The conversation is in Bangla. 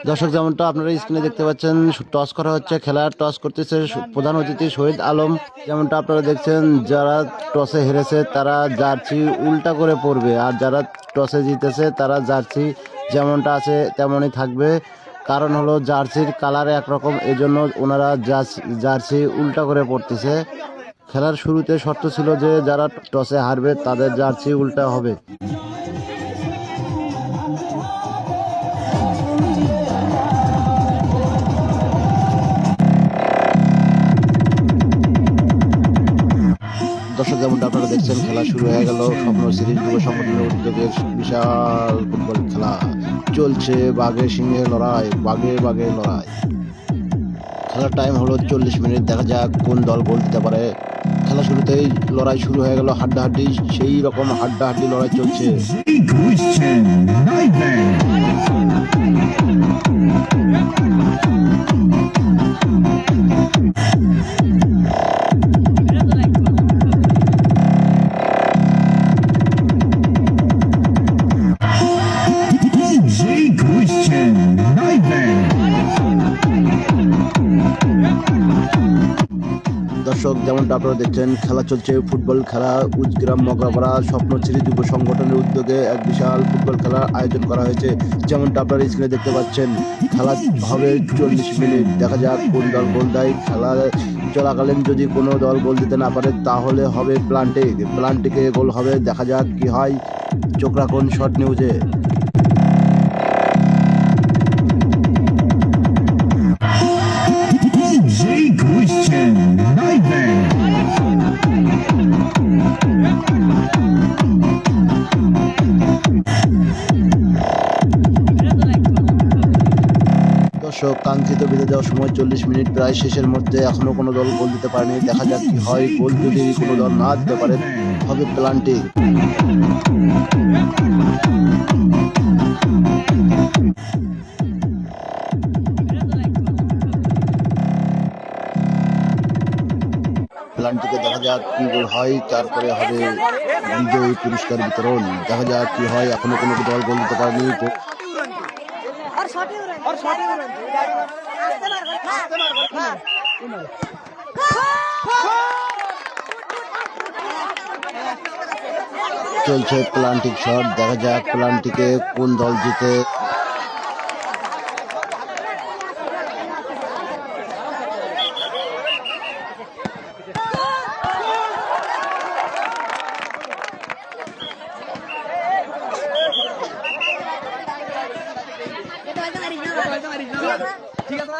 দর্শক যেমনটা আপনারা স্ক্রিনে দেখতে পাচ্ছেন, টস করা হচ্ছে, খেলার টস করতেছে প্রধান অতিথি শহীদ আলম। যেমনটা আপনারা দেখছেন, যারা টসে হেরেছে তারা জার্সি উল্টা করে পরবে, আর যারা টসে জিতেছে তারা জার্সি যেমনটা আছে তেমনই থাকবে। কারণ হলো জার্সির কালার একরকম, এজন্য ওনারা জার্সি উল্টা করে পরতেছে। খেলার শুরুতে শর্ত ছিল যে যারা টসে হারবে তাদের জার্সি উল্টা হবে। দর্শক যেমনটা আপনারা দেখছেন, খেলা শুরু হয়ে গেল। স্বপ্ন সিরিজ যুব সংগঠনের উদ্যোগে বিশাল ফুটবল খেলা চলছে। বাঘে সিংহে লড়াই, বাঘে বাঘে লড়াই। খেলার টাইম হলো 40 মিনিট। দেখা যাক কোন দল গোল দিতে পারে। খেলা শুরুতেই লড়াই শুরু হয়ে গেল, হাড্ডাহাড্ডি। সেই রকম হাড্ডাহাড্ডি লড়াই চলছে। দর্শক যেমনটা আপনারা দেখছেন, খেলা চলছে ফুটবল খেলা। উজগ্রাম মগরাপাড়া স্বপ্ন সিরিজ যুব সংগঠনের উদ্যোগে এক বিশাল ফুটবল খেলার আয়োজন করা হয়েছে। যেমনটা আপনারা স্ক্রিনে দেখতে পাচ্ছেন, খেলা হবে 40 মিনিট। দেখা যাক কোন দল গোল দেয়। খেলা চলাকালীন যদি কোনো দল গোল দিতে না পারে তাহলে হবে প্লান্টিকে গোল হবে। দেখা যাক কি হয়। চোখ রাখুন শর্ট নিউজে। দর্শক কাঙ্ক্ষিত বিদায় দেওয়ার সময় 40 মিনিট প্রায় শেষের মধ্যে, এখনো কোনো দল গোল দিতে পারেনি। দেখা যাক কি হয়। গোল যদি কোনো দল না দিতে পারে হবে প্লান্টি। প্লান্টিকে দেখা যাক কি গোল হয়, তারপরে হবে বিজয়ী পুরস্কার বিতরণ। দেখা যাক কি হয়। এখনো কোনো দল গোল দিতে পারেনি। চলছে প্লান্টিক শট। দেখা যাক প্লান্টিকে কোন দল জিতে। ঠিক আছে।